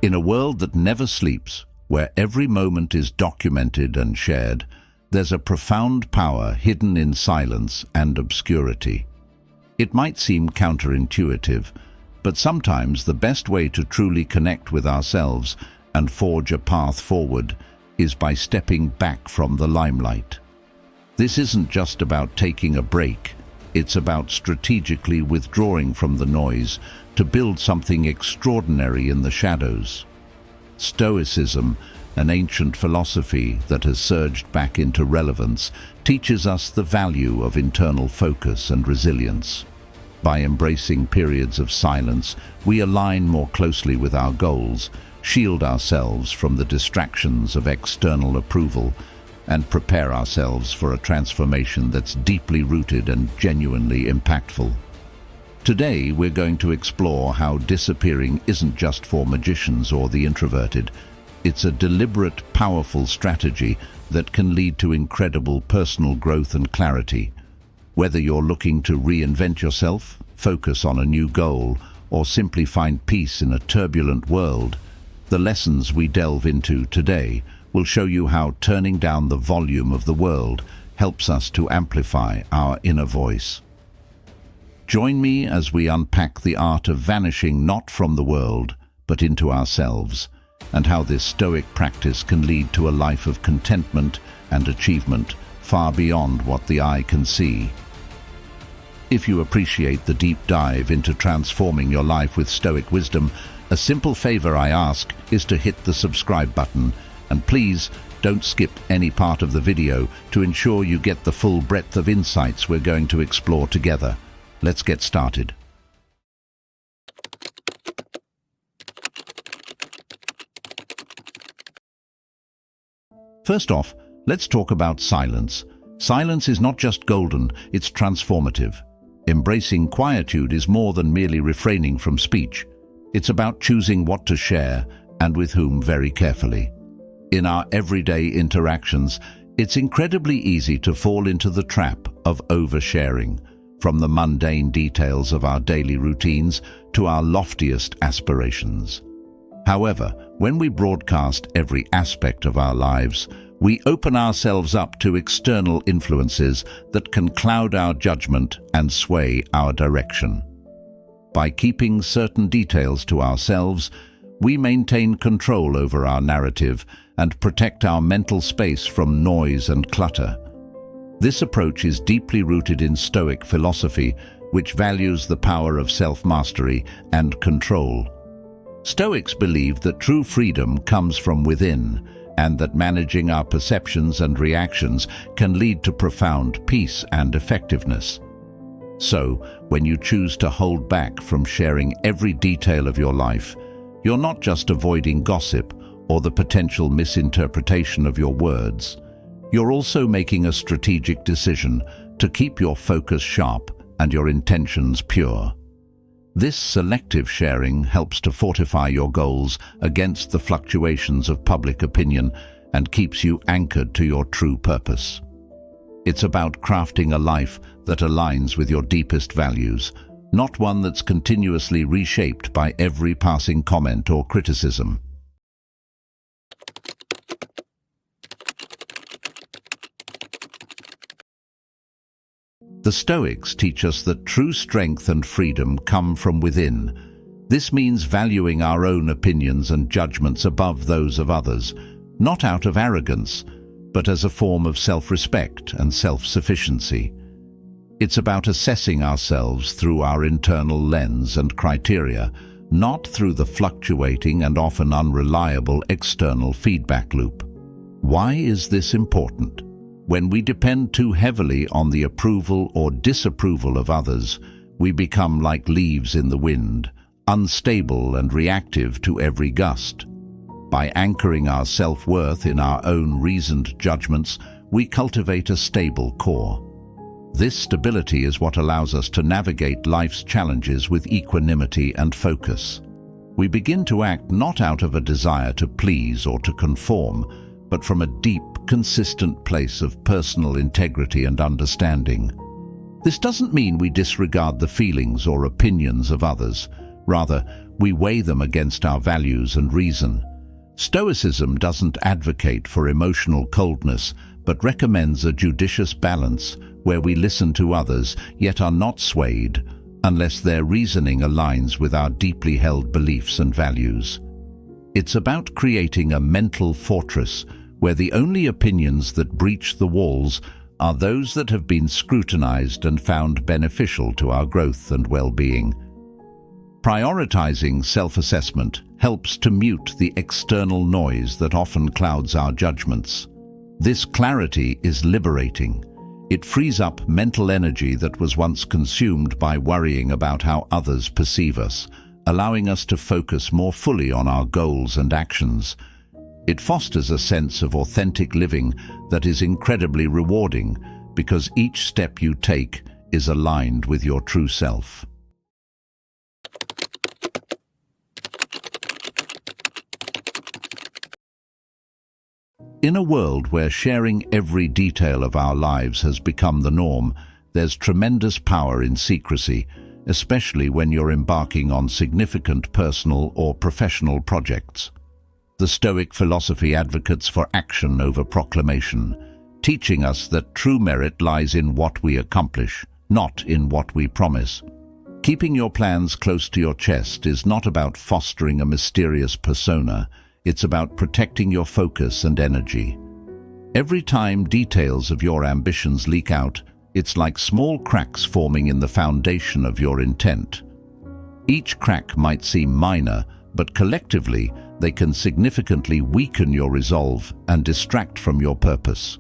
In a world that never sleeps, where every moment is documented and shared, there's a profound power hidden in silence and obscurity. It might seem counterintuitive, but sometimes the best way to truly connect with ourselves and forge a path forward is by stepping back from the limelight. This isn't just about taking a break, it's about strategically withdrawing from the noise to build something extraordinary in the shadows. Stoicism, an ancient philosophy that has surged back into relevance, teaches us the value of internal focus and resilience. By embracing periods of silence, we align more closely with our goals, shield ourselves from the distractions of external approval, and prepare ourselves for a transformation that's deeply rooted and genuinely impactful. Today, we're going to explore how disappearing isn't just for magicians or the introverted. It's a deliberate, powerful strategy that can lead to incredible personal growth and clarity. Whether you're looking to reinvent yourself, focus on a new goal, or simply find peace in a turbulent world, the lessons we delve into today will show you how turning down the volume of the world helps us to amplify our inner voice. Join me as we unpack the art of vanishing not from the world, but into ourselves, and how this Stoic practice can lead to a life of contentment and achievement far beyond what the eye can see. If you appreciate the deep dive into transforming your life with Stoic wisdom, a simple favor I ask is to hit the subscribe button, and please don't skip any part of the video to ensure you get the full breadth of insights we're going to explore together. Let's get started. First off, let's talk about silence. Silence is not just golden, it's transformative. Embracing quietude is more than merely refraining from speech. It's about choosing what to share and with whom very carefully. In our everyday interactions, it's incredibly easy to fall into the trap of oversharing, from the mundane details of our daily routines to our loftiest aspirations. However, when we broadcast every aspect of our lives, we open ourselves up to external influences that can cloud our judgment and sway our direction. By keeping certain details to ourselves, we maintain control over our narrative and protect our mental space from noise and clutter. This approach is deeply rooted in Stoic philosophy, which values the power of self-mastery and control. Stoics believe that true freedom comes from within, and that managing our perceptions and reactions can lead to profound peace and effectiveness. So, when you choose to hold back from sharing every detail of your life, you're not just avoiding gossip or the potential misinterpretation of your words. You're also making a strategic decision to keep your focus sharp and your intentions pure. This selective sharing helps to fortify your goals against the fluctuations of public opinion and keeps you anchored to your true purpose. It's about crafting a life that aligns with your deepest values, not one that's continuously reshaped by every passing comment or criticism. The Stoics teach us that true strength and freedom come from within. This means valuing our own opinions and judgments above those of others, not out of arrogance, but as a form of self-respect and self-sufficiency. It's about assessing ourselves through our internal lens and criteria, not through the fluctuating and often unreliable external feedback loop. Why is this important? When we depend too heavily on the approval or disapproval of others, we become like leaves in the wind, unstable and reactive to every gust. By anchoring our self-worth in our own reasoned judgments, we cultivate a stable core. This stability is what allows us to navigate life's challenges with equanimity and focus. We begin to act not out of a desire to please or to conform, but from a deep, consistent place of personal integrity and understanding. This doesn't mean we disregard the feelings or opinions of others. Rather, we weigh them against our values and reason. Stoicism doesn't advocate for emotional coldness, but recommends a judicious balance where we listen to others yet are not swayed unless their reasoning aligns with our deeply held beliefs and values. It's about creating a mental fortress where the only opinions that breach the walls are those that have been scrutinized and found beneficial to our growth and well-being. Prioritizing self-assessment helps to mute the external noise that often clouds our judgments. This clarity is liberating. It frees up mental energy that was once consumed by worrying about how others perceive us, allowing us to focus more fully on our goals and actions. It fosters a sense of authentic living that is incredibly rewarding because each step you take is aligned with your true self. In a world where sharing every detail of our lives has become the norm, there's tremendous power in secrecy, especially when you're embarking on significant personal or professional projects. The Stoic philosophy advocates for action over proclamation, teaching us that true merit lies in what we accomplish, not in what we promise. Keeping your plans close to your chest is not about fostering a mysterious persona. It's about protecting your focus and energy. Every time details of your ambitions leak out, it's like small cracks forming in the foundation of your intent. Each crack might seem minor, but collectively they can significantly weaken your resolve and distract from your purpose.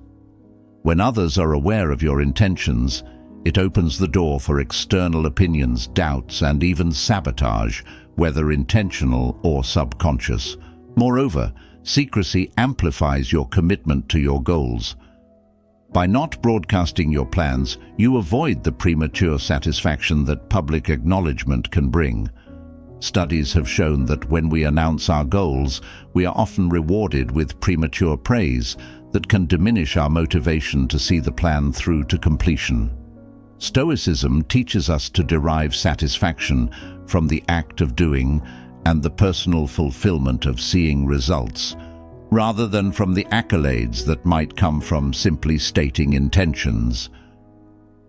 When others are aware of your intentions, it opens the door for external opinions, doubts, and even sabotage, whether intentional or subconscious. Moreover, secrecy amplifies your commitment to your goals. By not broadcasting your plans, you avoid the premature satisfaction that public acknowledgement can bring. Studies have shown that when we announce our goals, we are often rewarded with premature praise that can diminish our motivation to see the plan through to completion. Stoicism teaches us to derive satisfaction from the act of doing and the personal fulfillment of seeing results, rather than from the accolades that might come from simply stating intentions.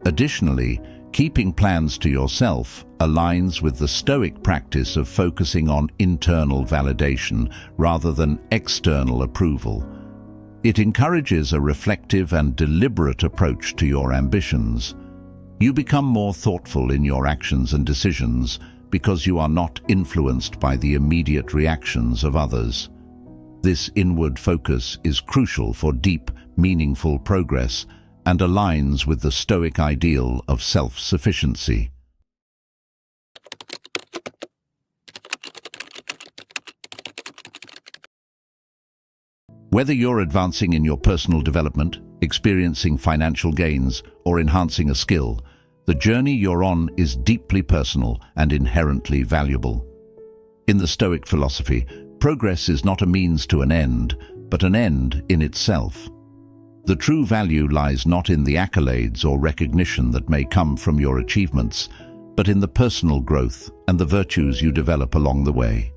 Additionally, keeping plans to yourself aligns with the Stoic practice of focusing on internal validation rather than external approval. It encourages a reflective and deliberate approach to your ambitions. You become more thoughtful in your actions and decisions because you are not influenced by the immediate reactions of others. This inward focus is crucial for deep, meaningful progress and aligns with the Stoic ideal of self-sufficiency. Whether you're advancing in your personal development, experiencing financial gains, or enhancing a skill, the journey you're on is deeply personal and inherently valuable. In the Stoic philosophy, progress is not a means to an end, but an end in itself. The true value lies not in the accolades or recognition that may come from your achievements, but in the personal growth and the virtues you develop along the way.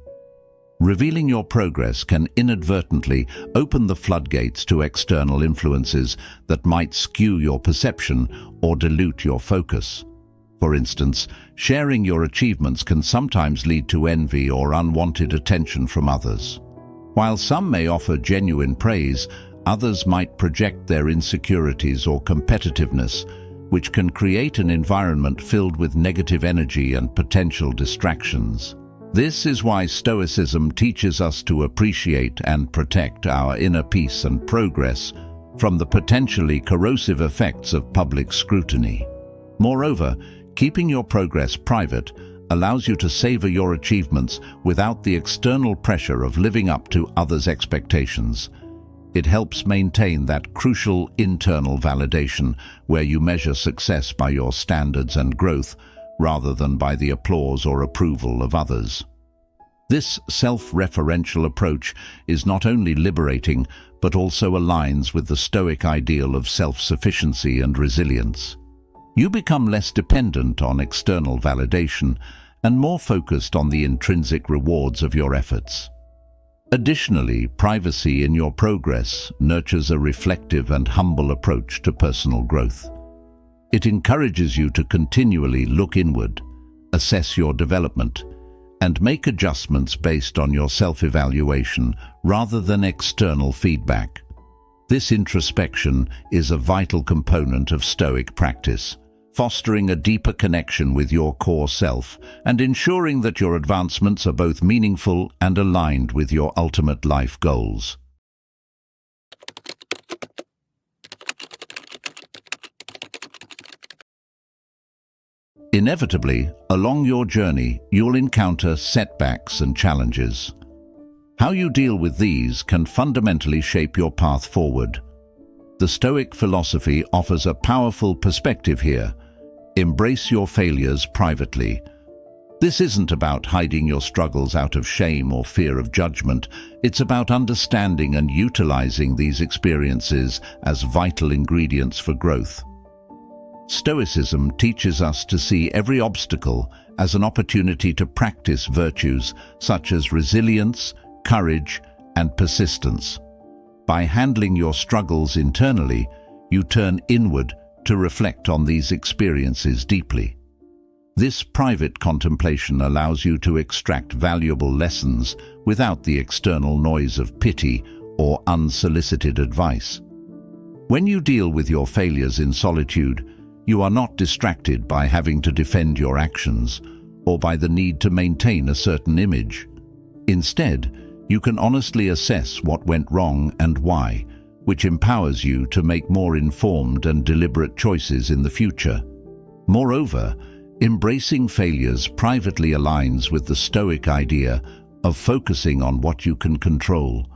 Revealing your progress can inadvertently open the floodgates to external influences that might skew your perception or dilute your focus. For instance, sharing your achievements can sometimes lead to envy or unwanted attention from others. While some may offer genuine praise, others might project their insecurities or competitiveness, which can create an environment filled with negative energy and potential distractions. This is why Stoicism teaches us to appreciate and protect our inner peace and progress from the potentially corrosive effects of public scrutiny. Moreover, keeping your progress private allows you to savor your achievements without the external pressure of living up to others' expectations. It helps maintain that crucial internal validation where you measure success by your standards and growth rather than by the applause or approval of others. This self-referential approach is not only liberating, but also aligns with the Stoic ideal of self-sufficiency and resilience. You become less dependent on external validation and more focused on the intrinsic rewards of your efforts. Additionally, privacy in your progress nurtures a reflective and humble approach to personal growth. It encourages you to continually look inward, assess your development, and make adjustments based on your self-evaluation rather than external feedback. This introspection is a vital component of Stoic practice, fostering a deeper connection with your core self and ensuring that your advancements are both meaningful and aligned with your ultimate life goals. Inevitably, along your journey, you'll encounter setbacks and challenges. How you deal with these can fundamentally shape your path forward. The Stoic philosophy offers a powerful perspective here. Embrace your failures privately. This isn't about hiding your struggles out of shame or fear of judgment. It's about understanding and utilizing these experiences as vital ingredients for growth. Stoicism teaches us to see every obstacle as an opportunity to practice virtues such as resilience, courage, and persistence. By handling your struggles internally, you turn inward to reflect on these experiences deeply. This private contemplation allows you to extract valuable lessons without the external noise of pity or unsolicited advice. When you deal with your failures in solitude, you are not distracted by having to defend your actions or by the need to maintain a certain image. Instead, you can honestly assess what went wrong and why, which empowers you to make more informed and deliberate choices in the future. Moreover, embracing failures privately aligns with the Stoic idea of focusing on what you can control.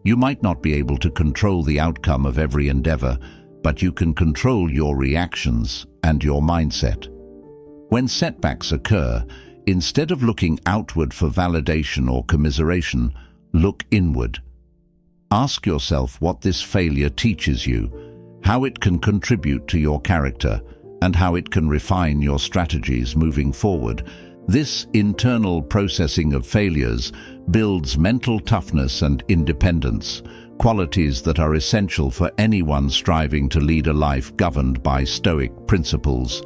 You might not be able to control the outcome of every endeavor, but you can control your reactions and your mindset. When setbacks occur, instead of looking outward for validation or commiseration, look inward. Ask yourself what this failure teaches you, how it can contribute to your character, and how it can refine your strategies moving forward. This internal processing of failures builds mental toughness and independence, qualities that are essential for anyone striving to lead a life governed by Stoic principles.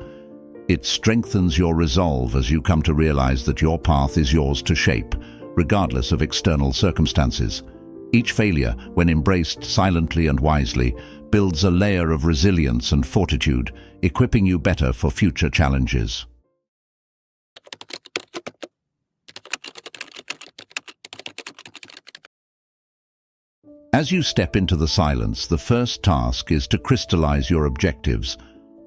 It strengthens your resolve as you come to realize that your path is yours to shape, regardless of external circumstances. Each failure, when embraced silently and wisely, builds a layer of resilience and fortitude, equipping you better for future challenges. As you step into the silence, the first task is to crystallize your objectives.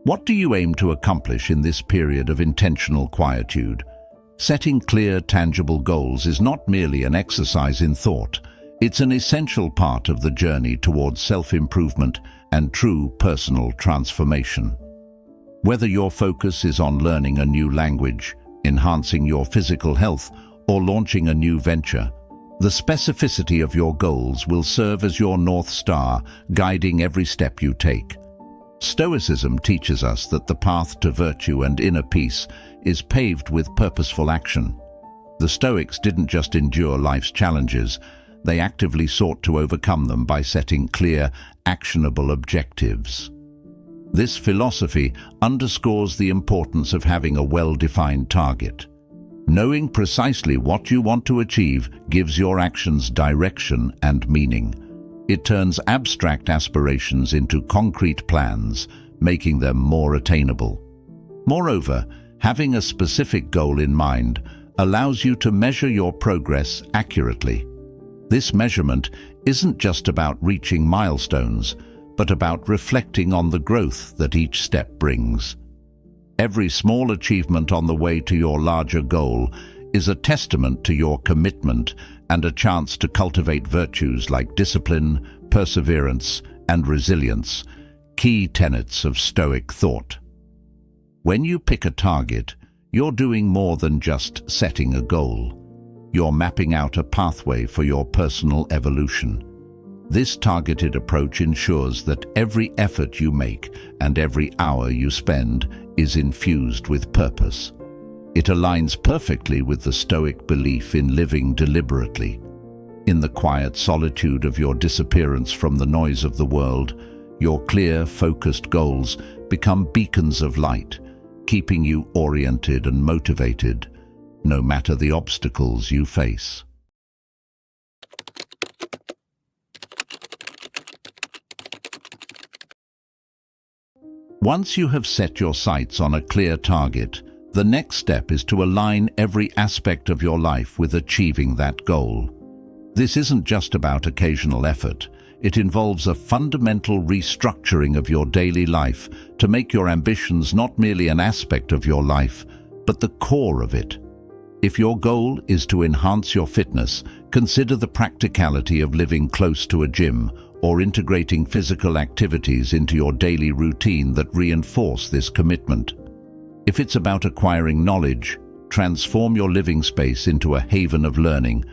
What do you aim to accomplish in this period of intentional quietude? Setting clear, tangible goals is not merely an exercise in thought. It's an essential part of the journey towards self-improvement and true personal transformation. Whether your focus is on learning a new language, enhancing your physical health, or launching a new venture, the specificity of your goals will serve as your North Star, guiding every step you take. Stoicism teaches us that the path to virtue and inner peace is paved with purposeful action. The Stoics didn't just endure life's challenges, they actively sought to overcome them by setting clear, actionable objectives. This philosophy underscores the importance of having a well-defined target. Knowing precisely what you want to achieve gives your actions direction and meaning. It turns abstract aspirations into concrete plans, making them more attainable. Moreover, having a specific goal in mind allows you to measure your progress accurately. This measurement isn't just about reaching milestones, but about reflecting on the growth that each step brings. Every small achievement on the way to your larger goal is a testament to your commitment and a chance to cultivate virtues like discipline, perseverance, and resilience, key tenets of Stoic thought. When you pick a target, you're doing more than just setting a goal. You're mapping out a pathway for your personal evolution. This targeted approach ensures that every effort you make and every hour you spend is infused with purpose. It aligns perfectly with the Stoic belief in living deliberately. In the quiet solitude of your disappearance from the noise of the world, your clear, focused goals become beacons of light, keeping you oriented and motivated, no matter the obstacles you face. Once you have set your sights on a clear target, the next step is to align every aspect of your life with achieving that goal. This isn't just about occasional effort. It involves a fundamental restructuring of your daily life to make your ambitions not merely an aspect of your life, but the core of it. If your goal is to enhance your fitness, consider the practicality of living close to a gym or integrating physical activities into your daily routine that reinforce this commitment. If it's about acquiring knowledge, transform your living space into a haven of learning,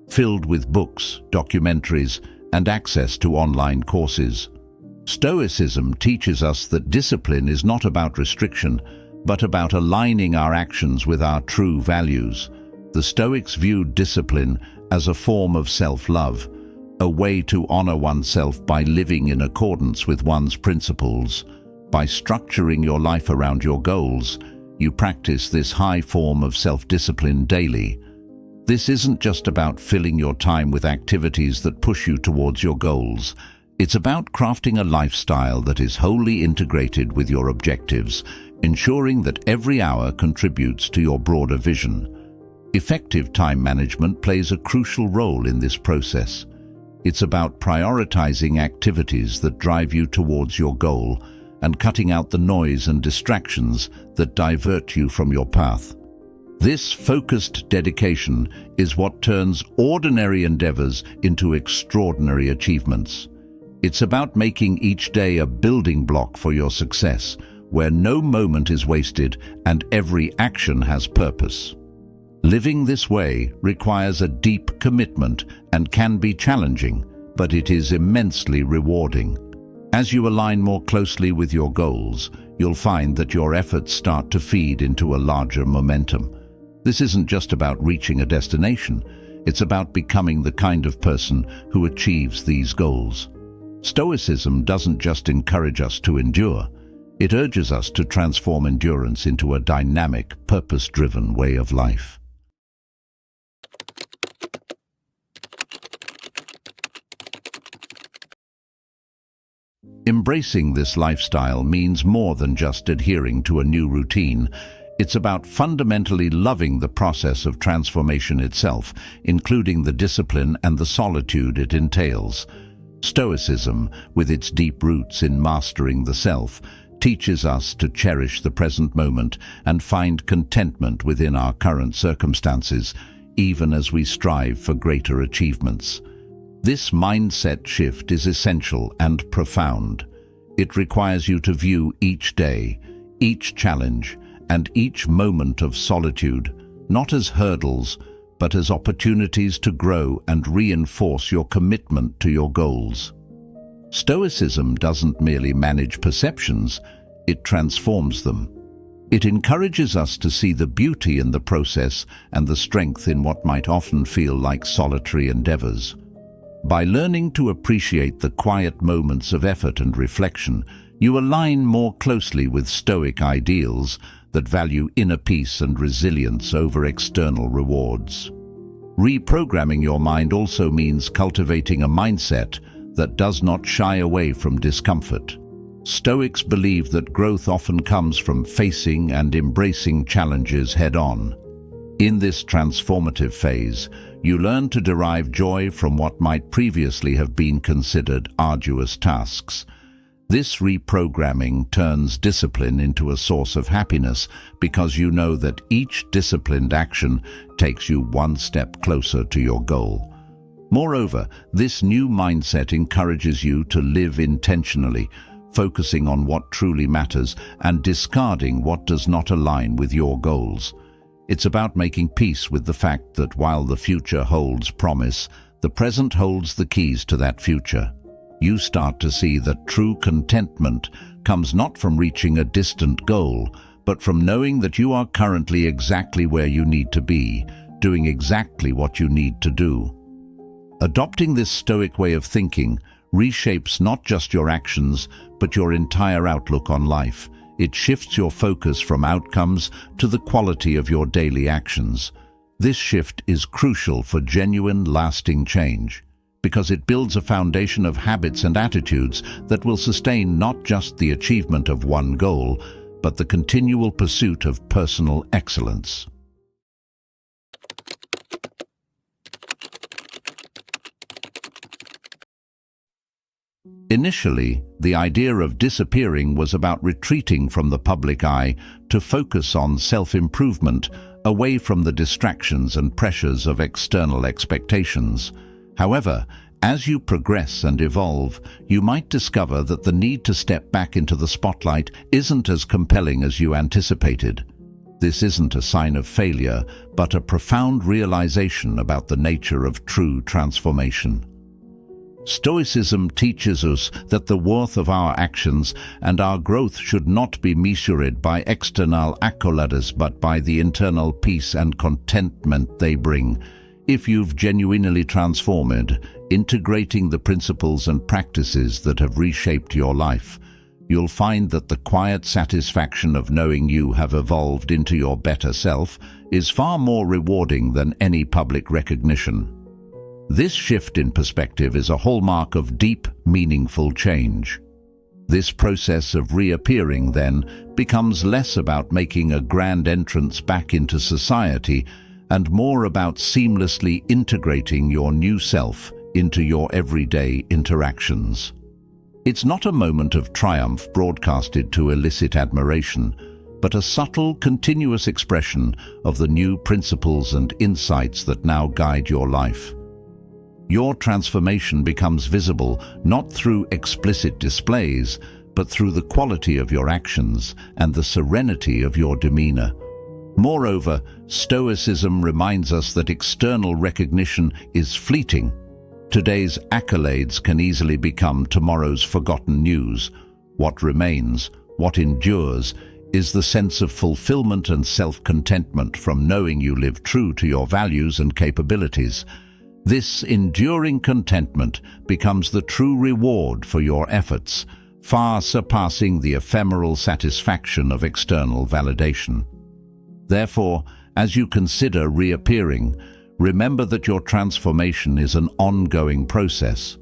filled with books, documentaries, and access to online courses. Stoicism teaches us that discipline is not about restriction, but about aligning our actions with our true values. The Stoics viewed discipline as a form of self-love, a way to honor oneself by living in accordance with one's principles. By structuring your life around your goals, you practice this high form of self-discipline daily. This isn't just about filling your time with activities that push you towards your goals. It's about crafting a lifestyle that is wholly integrated with your objectives, ensuring that every hour contributes to your broader vision. Effective time management plays a crucial role in this process. It's about prioritizing activities that drive you towards your goal and cutting out the noise and distractions that divert you from your path. This focused dedication is what turns ordinary endeavors into extraordinary achievements. It's about making each day a building block for your success, where no moment is wasted and every action has purpose. Living this way requires a deep commitment and can be challenging, but it is immensely rewarding. As you align more closely with your goals, you'll find that your efforts start to feed into a larger momentum. This isn't just about reaching a destination, it's about becoming the kind of person who achieves these goals. Stoicism doesn't just encourage us to endure, it urges us to transform endurance into a dynamic, purpose-driven way of life. Embracing this lifestyle means more than just adhering to a new routine. It's about fundamentally loving the process of transformation itself, including the discipline and the solitude it entails. Stoicism, with its deep roots in mastering the self, teaches us to cherish the present moment and find contentment within our current circumstances, even as we strive for greater achievements. This mindset shift is essential and profound. It requires you to view each day, each challenge, and each moment of solitude, not as hurdles, but as opportunities to grow and reinforce your commitment to your goals. Stoicism doesn't merely manage perceptions, it transforms them. It encourages us to see the beauty in the process and the strength in what might often feel like solitary endeavors. By learning to appreciate the quiet moments of effort and reflection, you align more closely with Stoic ideals that value inner peace and resilience over external rewards. Reprogramming your mind also means cultivating a mindset that does not shy away from discomfort. Stoics believe that growth often comes from facing and embracing challenges head-on. In this transformative phase, you learn to derive joy from what might previously have been considered arduous tasks. This reprogramming turns discipline into a source of happiness because you know that each disciplined action takes you one step closer to your goal. Moreover, this new mindset encourages you to live intentionally, focusing on what truly matters and discarding what does not align with your goals. It's about making peace with the fact that while the future holds promise, the present holds the keys to that future. You start to see that true contentment comes not from reaching a distant goal, but from knowing that you are currently exactly where you need to be, doing exactly what you need to do. Adopting this Stoic way of thinking reshapes not just your actions, but your entire outlook on life. It shifts your focus from outcomes to the quality of your daily actions. This shift is crucial for genuine, lasting change, because it builds a foundation of habits and attitudes that will sustain not just the achievement of one goal, but the continual pursuit of personal excellence. Initially, the idea of disappearing was about retreating from the public eye to focus on self-improvement, away from the distractions and pressures of external expectations. However, as you progress and evolve, you might discover that the need to step back into the spotlight isn't as compelling as you anticipated. This isn't a sign of failure, but a profound realization about the nature of true transformation. Stoicism teaches us that the worth of our actions and our growth should not be measured by external accolades but by the internal peace and contentment they bring. If you've genuinely transformed, integrating the principles and practices that have reshaped your life, you'll find that the quiet satisfaction of knowing you have evolved into your better self is far more rewarding than any public recognition. This shift in perspective is a hallmark of deep, meaningful change. This process of reappearing, then, becomes less about making a grand entrance back into society and more about seamlessly integrating your new self into your everyday interactions. It's not a moment of triumph broadcasted to elicit admiration, but a subtle, continuous expression of the new principles and insights that now guide your life. Your transformation becomes visible not through explicit displays, but through the quality of your actions and the serenity of your demeanor. Moreover, Stoicism reminds us that external recognition is fleeting. Today's accolades can easily become tomorrow's forgotten news. What remains, what endures, is the sense of fulfillment and self-contentment from knowing you live true to your values and capabilities. This enduring contentment becomes the true reward for your efforts, far surpassing the ephemeral satisfaction of external validation. Therefore, as you consider reappearing, remember that your transformation is an ongoing process.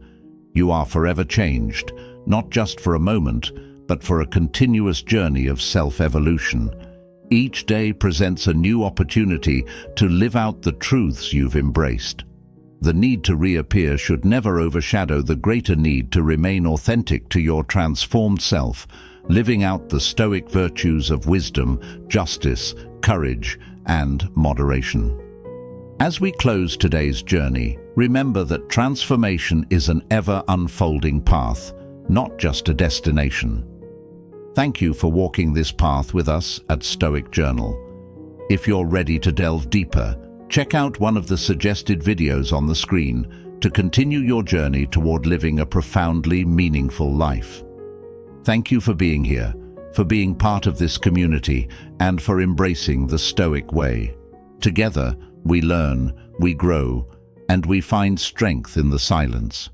You are forever changed, not just for a moment, but for a continuous journey of self-evolution. Each day presents a new opportunity to live out the truths you've embraced. The need to reappear should never overshadow the greater need to remain authentic to your transformed self, living out the Stoic virtues of wisdom, justice, courage, and moderation. As we close today's journey, remember that transformation is an ever-unfolding path, not just a destination. Thank you for walking this path with us at Stoic Journal. If you're ready to delve deeper, check out one of the suggested videos on the screen to continue your journey toward living a profoundly meaningful life. Thank you for being here, for being part of this community, and for embracing the Stoic way. Together, we learn, we grow, and we find strength in the silence.